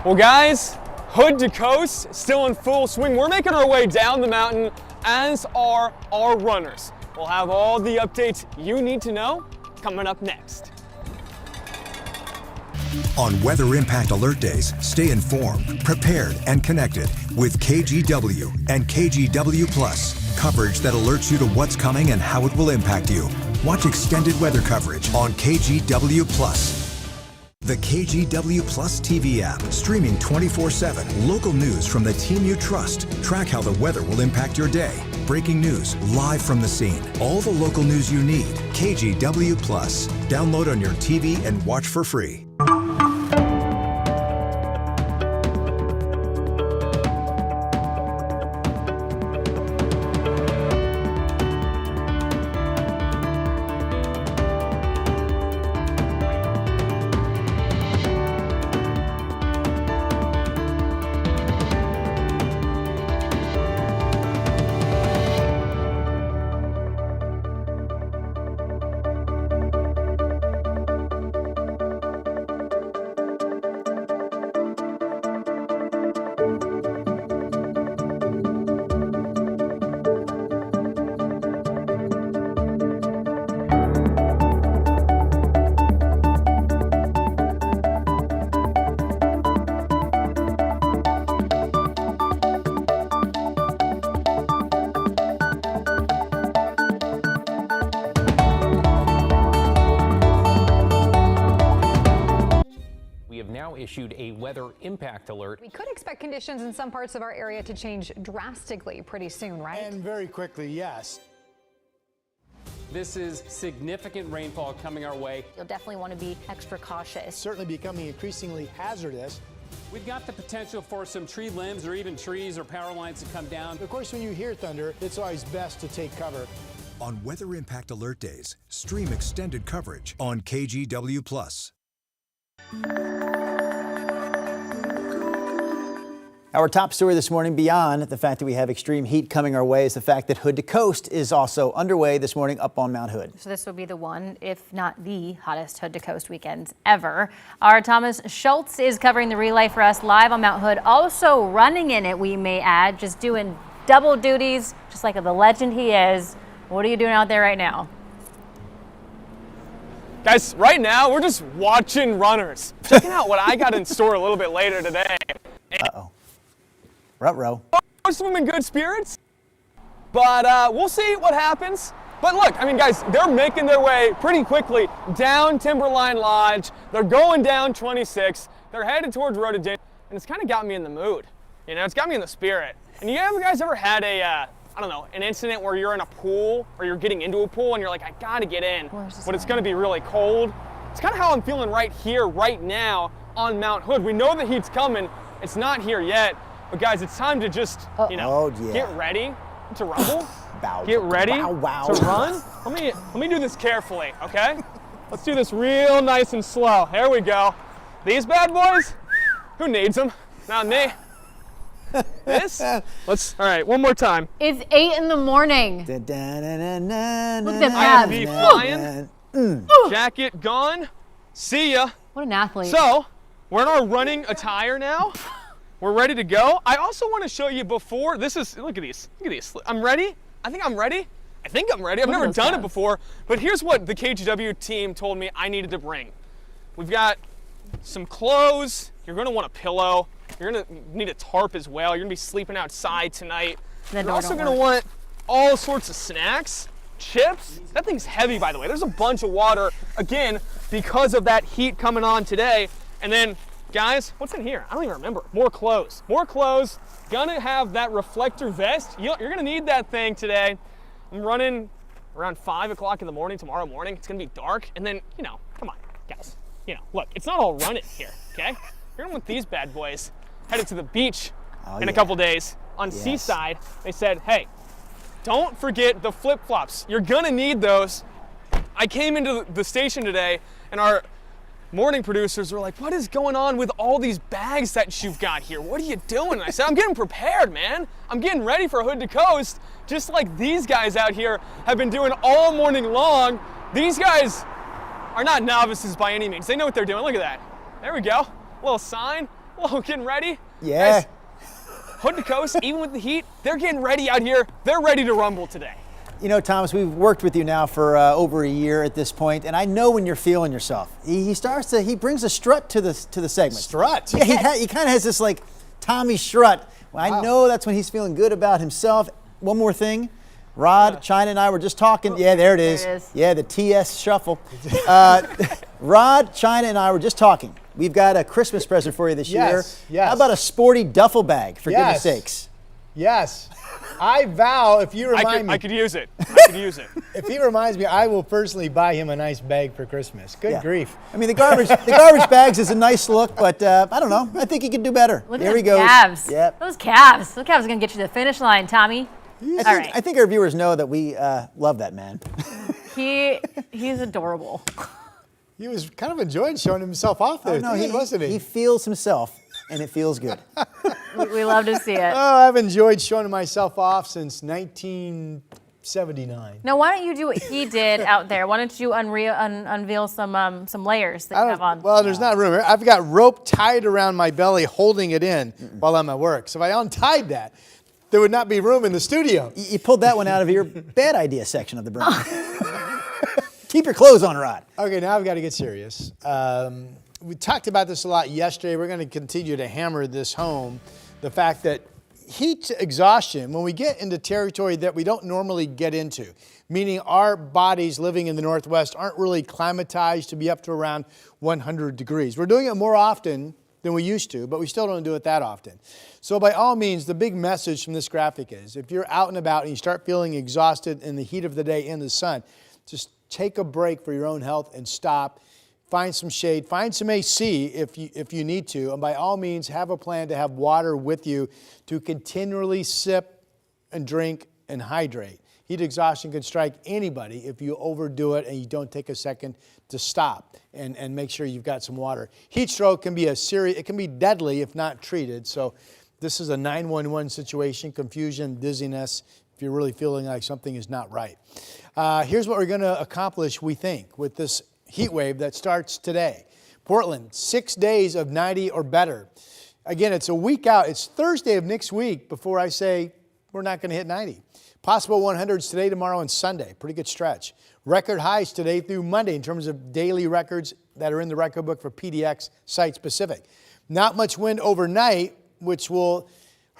Well, guys, hood to coast, still in full swing. We're making our way down the mountain, as are our runners. We'll have all the updates you need to know coming up next. On Weather Impact Alert Days, stay informed, prepared, and connected with KGW and KGW Plus. Coverage that alerts you to what's coming and how it will impact you. Watch extended weather coverage on KGW Plus. The KGW Plus TV app, streaming 24/7. Local news from the team you trust. Track how the weather will impact your day. Breaking news, live from the scene. All the local news you need. KGW Plus. Download on your TV and watch for free. Issued a weather impact alert. We could expect conditions in some parts of our area to change drastically pretty soon, right? And very quickly, yes. This is significant rainfall coming our way. You'll definitely want to be extra cautious. Certainly becoming increasingly hazardous. We've got the potential for some tree limbs or even trees or power lines to come down. Of course, when you hear thunder, it's always best to take cover. On Weather Impact Alert Days, stream extended coverage on KGW Plus. Our top story this morning, beyond the fact that we have extreme heat coming our way, is the fact that Hood to Coast is also underway this morning up on Mount Hood. So this will be the one, if not the hottest Hood to Coast weekends ever. Our Thomas Schultz is covering the relay for us live on Mount Hood, also running in it, we may add, just doing double duties, just like the legend he is. What are you doing out there right now? Guys, right now we're just watching runners. Checking out what I got in store a little bit later today. Uh-oh. Ruh-roh. Most of them in good spirits, but we'll see what happens. But look, I mean, guys, they're making their way pretty quickly down Timberline Lodge. They're going down 26. They're headed towards Rhododendron, and it's kind of got me in the mood. You know, it's got me in the spirit. And you guys ever had a, I don't know, an incident where you're in a pool or you're getting into a pool and you're like, I gotta get in, but it's gonna be really cold? It's kind of how I'm feeling right here, right now on Mount Hood. We know the heat's coming. It's not here yet. But guys, it's time to just, you know, get ready to rumble. Get ready to run. Let me do this carefully, okay? Let's do this real nice and slow. There we go. These bad boys, who needs them? Not me. This? All right, one more time. It's 8 in the morning. Look at that. IFB flying. Jacket gone. See ya. What an athlete. So, we're in our running attire now. We're ready to go. I also want to show you before, look at these. I'm ready. I think I'm ready. I've never done it before, but here's what the KGW team told me I needed to bring. We've got some clothes. You're gonna want a pillow. You're gonna need a tarp as well. You're gonna be sleeping outside tonight. You're also gonna want all sorts of snacks, chips. That thing's heavy, by the way. There's a bunch of water, again, because of that heat coming on today. And then, guys, what's in here? I don't even remember. More clothes. Gonna have that reflector vest. You're gonna need that thing today. I'm running around 5 o'clock in the morning tomorrow morning. It's gonna be dark. And then, you know, come on, guys. You know, look, it's not all running here, okay? You're gonna want these bad boys. Headed to the beach in a couple days on Seaside. They said, hey, don't forget the flip-flops. You're gonna need those. I came into the station today and our morning producers were like, what is going on with all these bags that you've got here? What are you doing? And I said, I'm getting prepared, man. I'm getting ready for Hood to Coast, just like these guys out here have been doing all morning long. These guys are not novices by any means. They know what they're doing. Look at that. There we go. A little sign. Whoa, getting ready? Yeah. Guys, hood to coast, even with the heat, they're getting ready out here. They're ready to rumble today. You know, Thomas, we've worked with you now for over a year at this point, and I know when you're feeling yourself. He brings a strut to the segment. Strut? Yeah, he kind of has this like Tommy strut. Well, I know that's when he's feeling good about himself. One more thing. Rod, China, and I were just talking. Yeah, there it is. Yeah, the TS shuffle. Rod, China, and I were just talking. We've got a Christmas present for you this year. Yes. How about a sporty duffel bag, for goodness sakes? Yes. I vow, if you remind me. I could use it. I could use it. If he reminds me, I will personally buy him a nice bag for Christmas. Good grief. I mean, the garbage bags is a nice look, but I don't know. I think he could do better. Look There at he those goes. calves. Yep. Those calves. Those calves are going to get you to the finish line, Tommy. I think our viewers know that we love that man. He's adorable. He was kind of enjoying showing himself off there, wasn't he? He feels himself, and it feels good. We love to see it. Oh, I've enjoyed showing myself off since 1979. Now, why don't you do what he did out there? Why don't you unveil some layers that you have on? Well, there's not room. I've got rope tied around my belly, holding it in while I'm at work. So if I untied that, there would not be room in the studio. You pulled that one out of your bad idea section of the brain. Keep your clothes on, Rod. Okay, now I've got to get serious. We talked about this a lot yesterday. We're going to continue to hammer this home. The fact that heat exhaustion, when we get into territory that we don't normally get into, meaning our bodies living in the Northwest aren't really climatized to be up to around 100 degrees. We're doing it more often than we used to, but we still don't do it that often. So by all means, the big message from this graphic is, if you're out and about and you start feeling exhausted in the heat of the day in the sun, just take a break for your own health and stop. Find some shade, find some AC if you need to, and by all means, have a plan to have water with you to continually sip and drink and hydrate. Heat exhaustion can strike anybody if you overdo it and you don't take a second to stop and make sure you've got some water. Heat stroke can be it can be deadly if not treated. So this is a 911 situation, confusion, dizziness, if you're really feeling like something is not right. Here's what we're going to accomplish, we think, with this heat wave that starts today. Portland, 6 days of 90 or better. Again, it's a week out. It's Thursday of next week before I say we're not going to hit 90. Possible 100s today, tomorrow, and Sunday. Pretty good stretch. Record highs today through Monday in terms of daily records that are in the record book for PDX site specific. Not much wind overnight, which will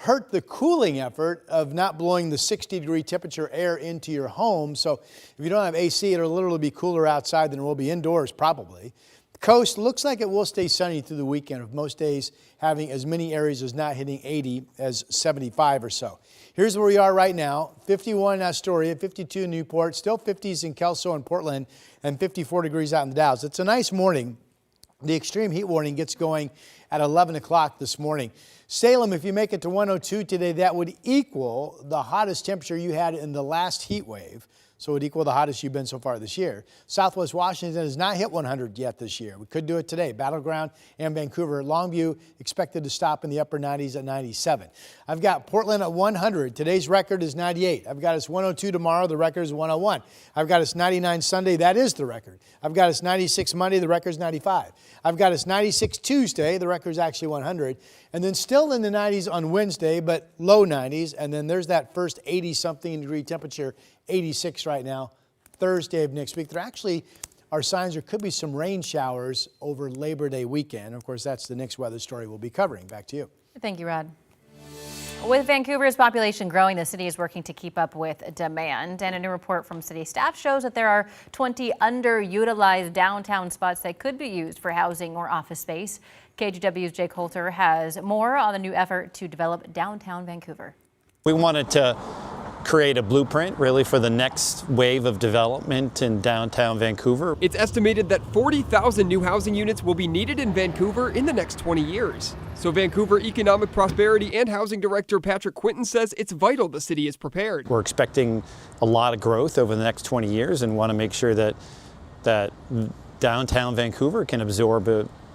hurt the cooling effort of not blowing the 60-degree temperature air into your home. So if you don't have AC, it'll literally be cooler outside than it will be indoors probably. The coast looks like it will stay sunny through the weekend, with most days having as many areas as not hitting 80 as 75 or so. Here's where we are right now. 51 in Astoria, 52 in Newport, still 50s in Kelso and Portland, and 54 degrees out in the Dalles. It's a nice morning. The extreme heat warning gets going at 11 o'clock this morning. Salem, if you make it to 102 today, that would equal the hottest temperature you had in the last heat wave. So it would equal the hottest you've been so far this year. Southwest Washington has not hit 100 yet this year. We could do it today. Battleground and Vancouver. Longview expected to stop in the upper 90s at 97. I've got Portland at 100. Today's record is 98. I've got us 102 tomorrow. The record is 101. I've got us 99 Sunday. That is the record. I've got us 96 Monday. The record is 95. I've got us 96 Tuesday. The record is actually 100. And then still in the 90s on Wednesday, but low 90s. And then there's that first 80-something degree temperature, 86 right now, Thursday of next week. There actually are signs there could be some rain showers over Labor Day weekend. Of course, that's the next weather story we'll be covering. Back to you. Thank you, Rod. With Vancouver's population growing, the city is working to keep up with demand. And a new report from city staff shows that there are 20 underutilized downtown spots that could be used for housing or office space. KGW's Jake Holter has more on the new effort to develop downtown Vancouver. We wanted to create a blueprint really for the next wave of development in downtown Vancouver. It's estimated that 40,000 new housing units will be needed in Vancouver in the next 20 years. So Vancouver Economic Prosperity and Housing Director Patrick Quinton says it's vital the city is prepared. We're expecting a lot of growth over the next 20 years and want to make sure that downtown Vancouver can absorb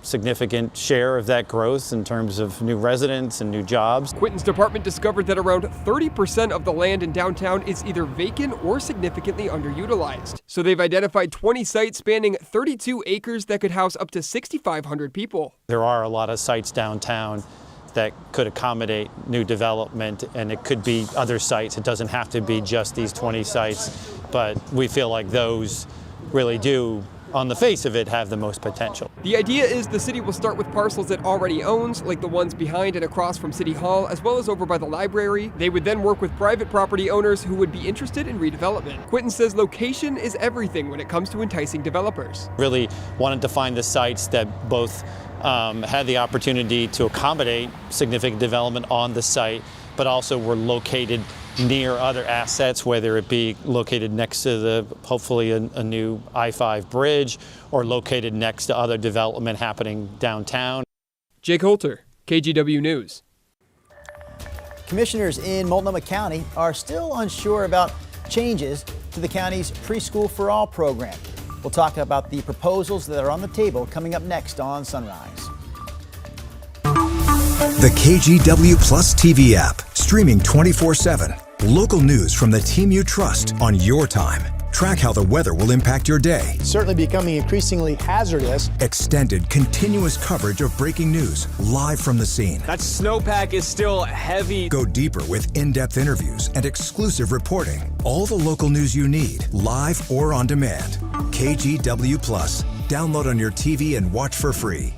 significant share of that growth in terms of new residents and new jobs. Quinton's department discovered that around 30% of the land in downtown is either vacant or significantly underutilized. So they've identified 20 sites spanning 32 acres that could house up to 6,500 people. There are a lot of sites downtown that could accommodate new development, and it could be other sites. It doesn't have to be just these 20 sites, but we feel like those really do, on the face of it, have the most potential. The idea is the city will start with parcels it already owns, like the ones behind and across from City Hall, as well as over by the library. They would then work with private property owners who would be interested in redevelopment. Quinton says location is everything when it comes to enticing developers. Really wanted to find the sites that both had the opportunity to accommodate significant development on the site, but also were located near other assets, whether it be located next to hopefully a new I-5 bridge, or located next to other development happening downtown. Jake Holter, KGW News. Commissioners in Multnomah County are still unsure about changes to the county's Preschool for All program. We'll talk about the proposals that are on the table coming up next on Sunrise. The KGW Plus TV app, streaming 24/7. Local news from the team you trust on your time. Track how the weather will impact your day. Certainly becoming increasingly hazardous. Extended, continuous coverage of breaking news, live from the scene. That snowpack is still heavy. Go deeper with in-depth interviews and exclusive reporting. All the local news you need, live or on demand. KGW Plus. Download on your TV and watch for free.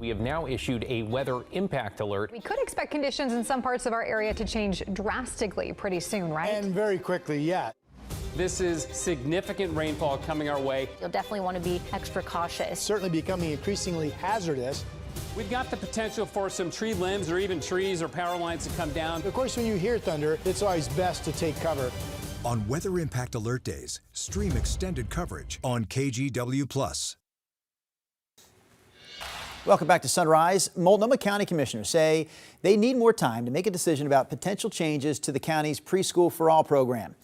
We have now issued a weather impact alert. We could expect conditions in some parts of our area to change drastically pretty soon, right? And very quickly, yeah. This is significant rainfall coming our way. You'll definitely want to be extra cautious. Certainly becoming increasingly hazardous. We've got the potential for some tree limbs or even trees or power lines to come down. Of course, when you hear thunder, it's always best to take cover. On Weather Impact Alert Days, stream extended coverage on KGW Plus. Welcome back to Sunrise. Multnomah County Commissioners say they need more time to make a decision about potential changes to the county's Preschool for All program.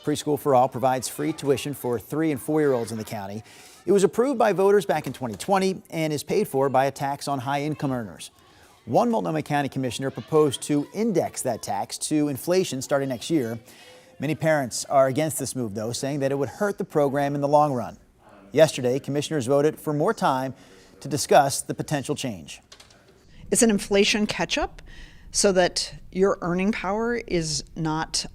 Preschool for All provides free tuition for 3- and 4-year-olds in the county. It was approved by voters back in 2020 and is paid for by a tax on high-income earners. One Multnomah County Commissioner proposed to index that tax to inflation starting next year. Many parents are against this move, though, saying that it would hurt the program in the long run. Yesterday, commissioners voted for more time to discuss the potential change. It's an inflation catch-up so that your earning power is not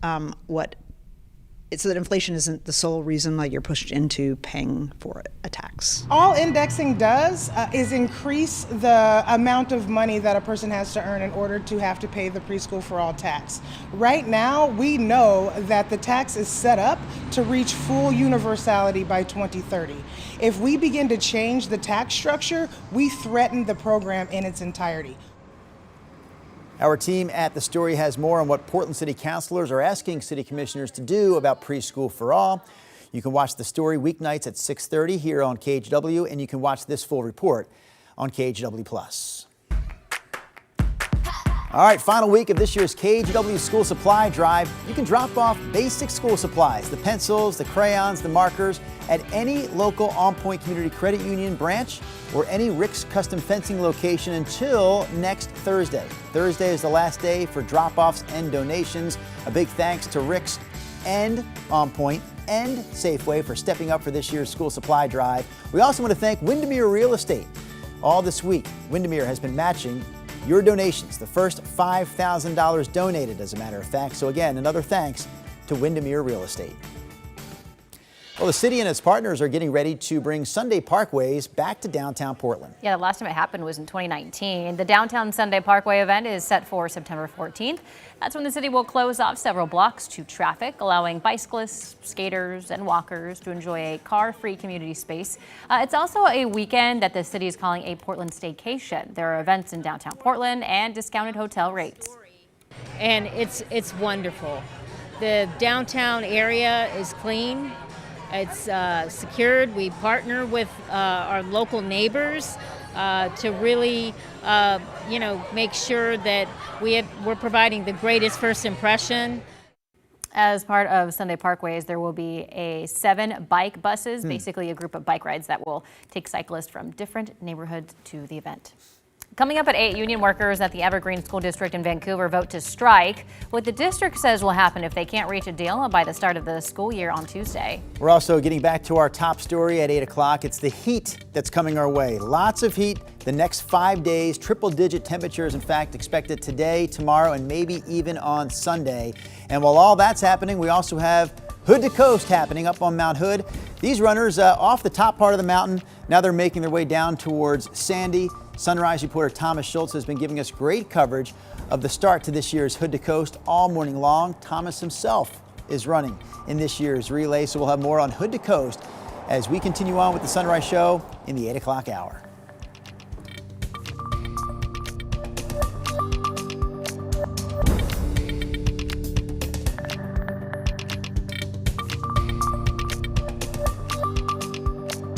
so that inflation isn't the sole reason that you're pushed into paying for a tax. All indexing does is increase the amount of money that a person has to earn in order to have to pay the Preschool for All tax. Right now, we know that the tax is set up to reach full universality by 2030. If we begin to change the tax structure, we threaten the program in its entirety. Our team at The Story has more on what Portland City Councilors are asking city commissioners to do about Preschool for All. You can watch The Story weeknights at 6:30 here on KGW, and you can watch this full report on KGW Plus. All right, final week of this year's KGW School Supply Drive. You can drop off basic school supplies, the pencils, the crayons, the markers, at any local On Point Community Credit Union branch or any Rick's Custom Fencing location until next Thursday. Thursday is the last day for drop-offs and donations. A big thanks to Rick's and On Point and Safeway for stepping up for this year's school supply drive. We also want to thank Windermere Real Estate. All this week, Windermere has been matching your donations, the first $5,000 donated, as a matter of fact. So again, another thanks to Windermere Real Estate. Well, the city and its partners are getting ready to bring Sunday Parkways back to downtown Portland. Yeah, the last time it happened was in 2019. The Downtown Sunday Parkway event is set for September 14th. That's when the city will close off several blocks to traffic, allowing bicyclists, skaters, and walkers to enjoy a car-free community space. It's also a weekend that the city is calling a Portland staycation. There are events in downtown Portland and discounted hotel rates. And it's wonderful. The downtown area is clean. It's secured. We partner with our local neighbors to really, make sure that we're providing the greatest first impression. As part of Sunday Parkways, there will be 7 bike buses, basically a group of bike rides that will take cyclists from different neighborhoods to the event. Coming up at 8, union workers at the Evergreen School District in Vancouver vote to strike. What the district says will happen if they can't reach a deal by the start of the school year on Tuesday. We're also getting back to our top story at 8 o'clock. It's the heat that's coming our way. Lots of heat the next 5 days, triple-digit temperatures, in fact, expected today, tomorrow, and maybe even on Sunday. And while all that's happening, we also have Hood to Coast happening up on Mount Hood. These runners off the top part of the mountain, now they're making their way down towards Sandy. Sunrise reporter Thomas Schultz has been giving us great coverage of the start to this year's Hood to Coast all morning long. Thomas himself is running in this year's relay, so we'll have more on Hood to Coast as we continue on with the Sunrise Show in the 8 o'clock hour.